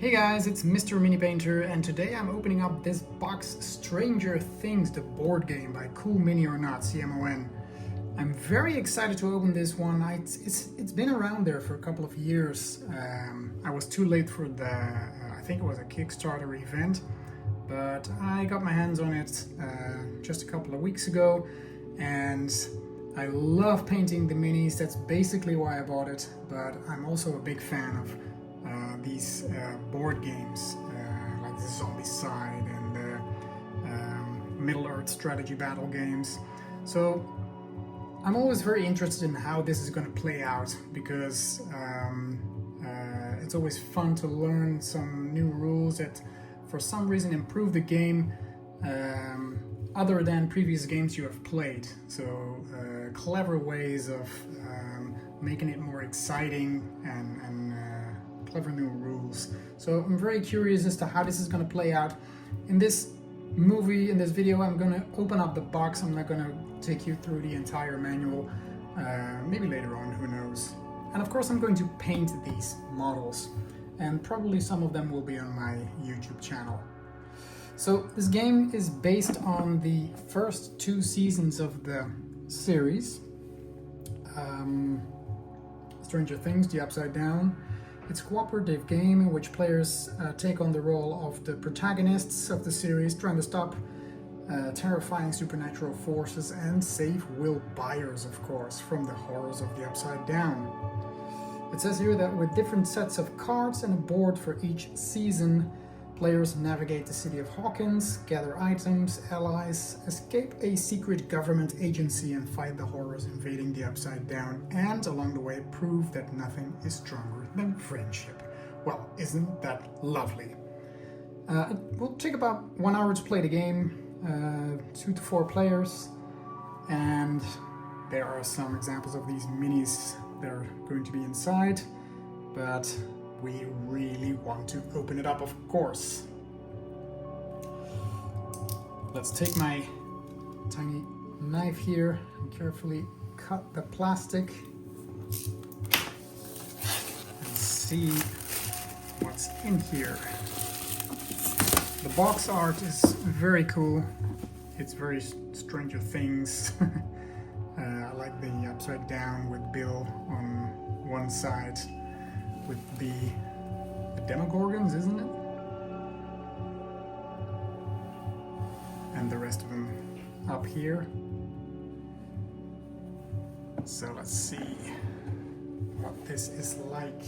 Hey guys, it's Mr. Mini Painter, and today I'm opening up this box Stranger Things, the board game by Cool Mini or Not, CMON. I'm very excited to open this one. It's been around there for a couple of years. I was too late for the, I think it was a Kickstarter event, but I got my hands on it just a couple of weeks ago, and I love painting the minis. That's basically why I bought it, but I'm also a big fan of these board games like the Zombicide and the Middle-earth strategy battle games. So I'm always very interested in how this is going to play out, because it's always fun to learn some new rules that for some reason improve the game other than previous games you have played. So clever ways of making it more exciting and clever new rules. So I'm very curious as to how this is going to play out. In this video, I'm going to open up the box. I'm not going to take you through the entire manual. Maybe later on, who knows. And of course I'm going to paint these models, and probably some of them will be on my YouTube channel. So this game is based on the first 2 seasons of the series. Stranger Things, The Upside Down. It's a cooperative game in which players take on the role of the protagonists of the series, trying to stop terrifying supernatural forces and save Will Byers, of course, from the horrors of the Upside Down. It says here that with different sets of cards and a board for each season, players navigate the city of Hawkins, gather items, allies, escape a secret government agency, and fight the horrors invading the Upside Down, and along the way prove that nothing is stronger than friendship. Well, isn't that lovely? It will take about 1 hour to play the game, 2 to 4 players, and there are some examples of these minis that are going to be inside, but we really want to open it up, of course. Let's take my tiny knife here and carefully cut the plastic and see what's in here. The box art is very cool. It's very Stranger Things. I like the Upside Down with Bill on one side, with the Demogorgons, isn't it? And the rest of them up here. So let's see what this is like.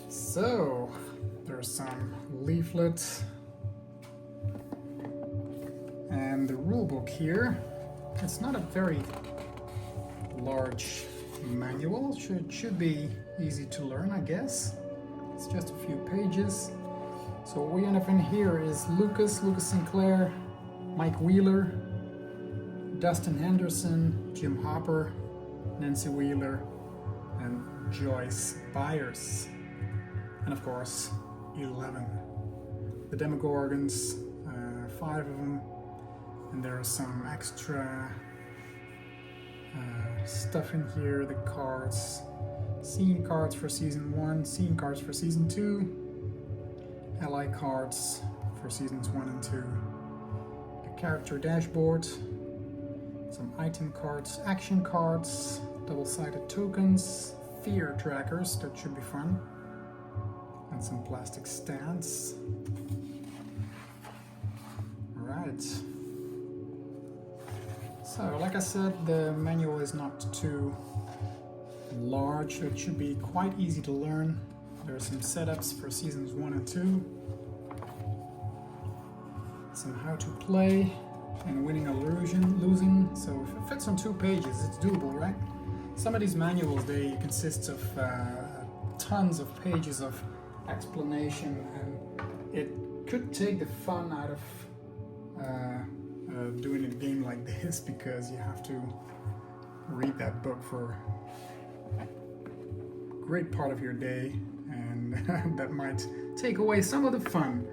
So there's some leaflets and the rule book here. It's not a very large manual. Should be easy to learn, I guess. It's just a few pages. So what we end up in here is Lucas Sinclair, Mike Wheeler, Dustin Henderson, Jim Hopper, Nancy Wheeler, and Joyce Byers. And of course, 11. The Demogorgons, 5 of them, and there are some extra stuff in here, the cards, scene cards for season 1, scene cards for season 2, ally cards for seasons 1 and 2, a character dashboard, some item cards, action cards, double-sided tokens, fear trackers, that should be fun, and some plastic stands. Alright. So, like I said, the manual is not too large, so it should be quite easy to learn. There are some setups for seasons 1 and 2, some how to play, and winning or losing. So if it fits on 2 pages, it's doable, right? Some of these manuals, they consist of tons of pages of explanation, and it could take the fun out of doing a game like this, because you have to read that book for a great part of your day, and that might take away some of the fun.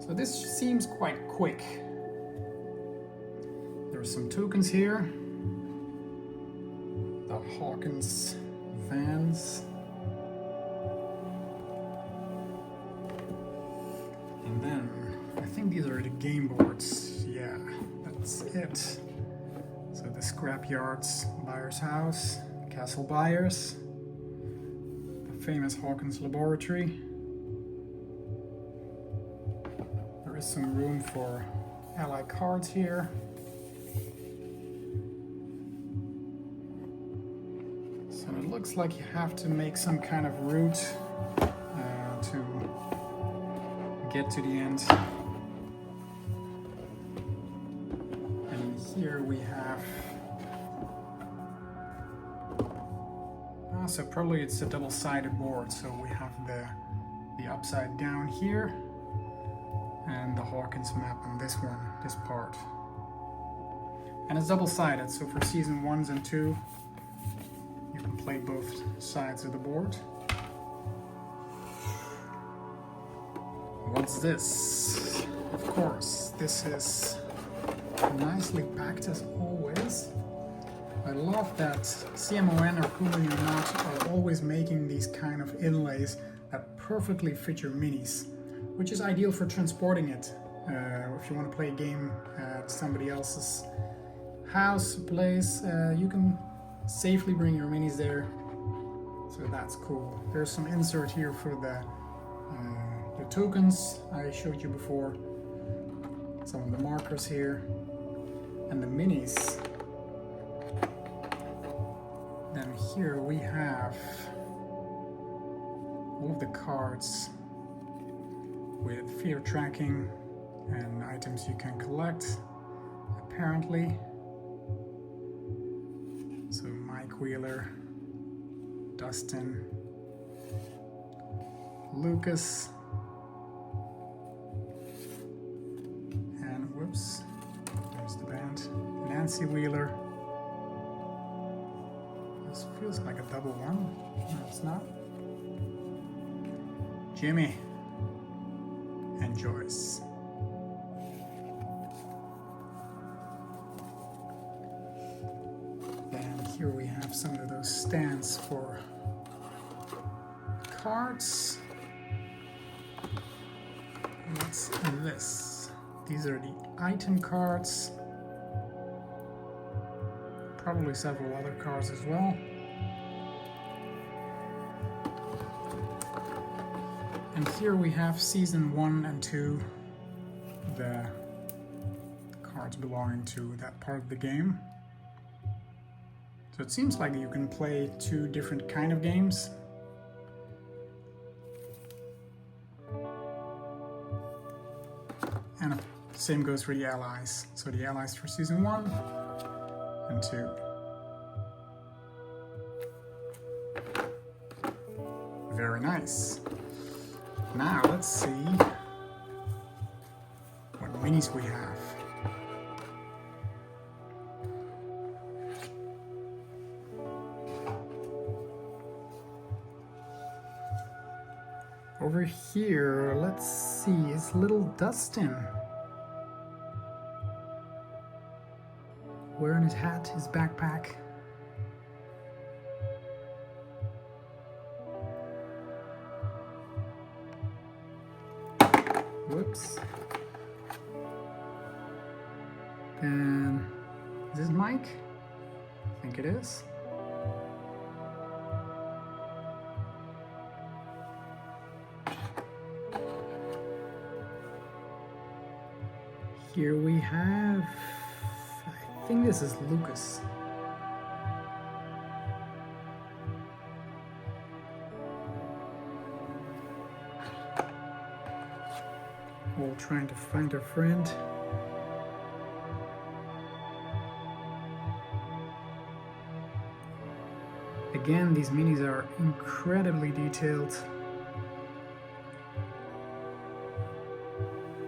So this seems quite quick. There are some tokens here. The Hawkins vans. think these are the game boards. Yeah, that's it. So the scrapyards, Byers' house, Castle Byers, the famous Hawkins laboratory. There is some room for ally cards here. So it looks like you have to make some kind of route to get to the end. And here we have, so probably it's a double-sided board. So we have the upside down here and the Hawkins map on this one, this part. And it's double-sided, so for season 1s and 2, you can play both sides of the board. What's this? Of course, this is nicely packed as always. I love that CMON or Cooling or Not are always making these kind of inlays that perfectly fit your minis, which is ideal for transporting it. If you want to play a game at somebody else's house, place, you can safely bring your minis there. So that's cool. There's some insert here for the tokens I showed you before. Some of the markers here. And the minis. Then here we have all of the cards with fear tracking and items you can collect, apparently. So Mike Wheeler, Dustin, Lucas, and whoops, there's the band, Nancy Wheeler. This feels like a double one. No, it's not. Jimmy and Joyce. And here we have some of those stands for cards. What's this? These are the item cards. Probably several other cards as well. And here we have season 1 and 2, the cards belonging to that part of the game. So it seems like you can play 2 different kind of games. And same goes for the allies. So the allies for season 1 and 2. Very nice. Now let's see what minis we have. Over here, let's see, it's little Dustin. Wearing his hat, his backpack. Whoops. And is this Mike? I think it is. Here we have, I think this is Lucas. All trying to find a friend. Again, these minis are incredibly detailed.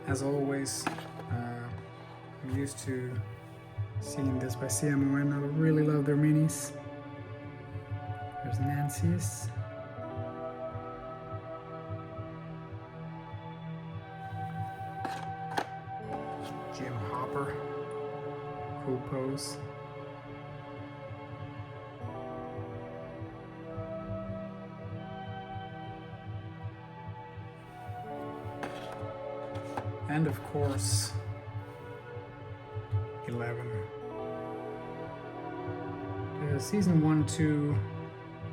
As always, I'm used to seeing this by CMON. I really love their minis. There's Nancy's. Jim Hopper. Cool pose. And of course, 11. The season 1 to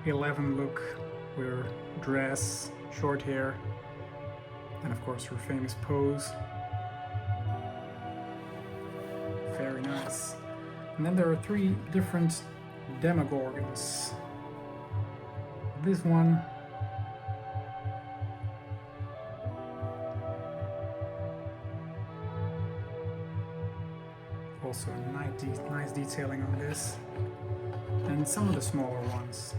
11 look, her dress, short hair, and of course her famous pose. Very nice. And then there are 3 different Demogorgons. This one, also nice detailing on this, and some of the smaller ones.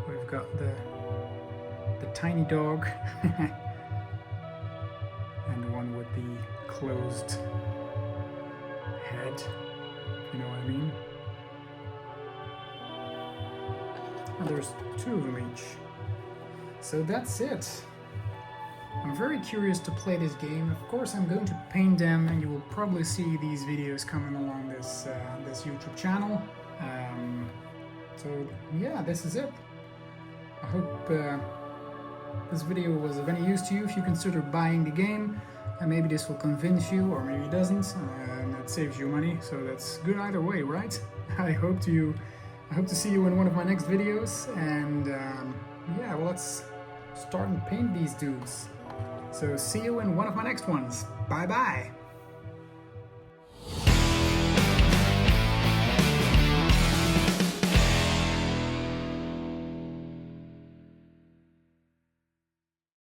We've got the tiny dog and one with the closed head, if you know what I mean. And there's 2 of them each. So that's it. I'm very curious to play this game. Of course, I'm going to paint them, and you will probably see these videos coming along this YouTube channel. So yeah, this is it. I hope this video was of any use to you if you consider buying the game, and maybe this will convince you, or maybe it doesn't, and it saves you money, so that's good either way, right? I hope to see you in one of my next videos, and yeah, well, let's start and paint these dudes. So see you in one of my next ones. Bye bye!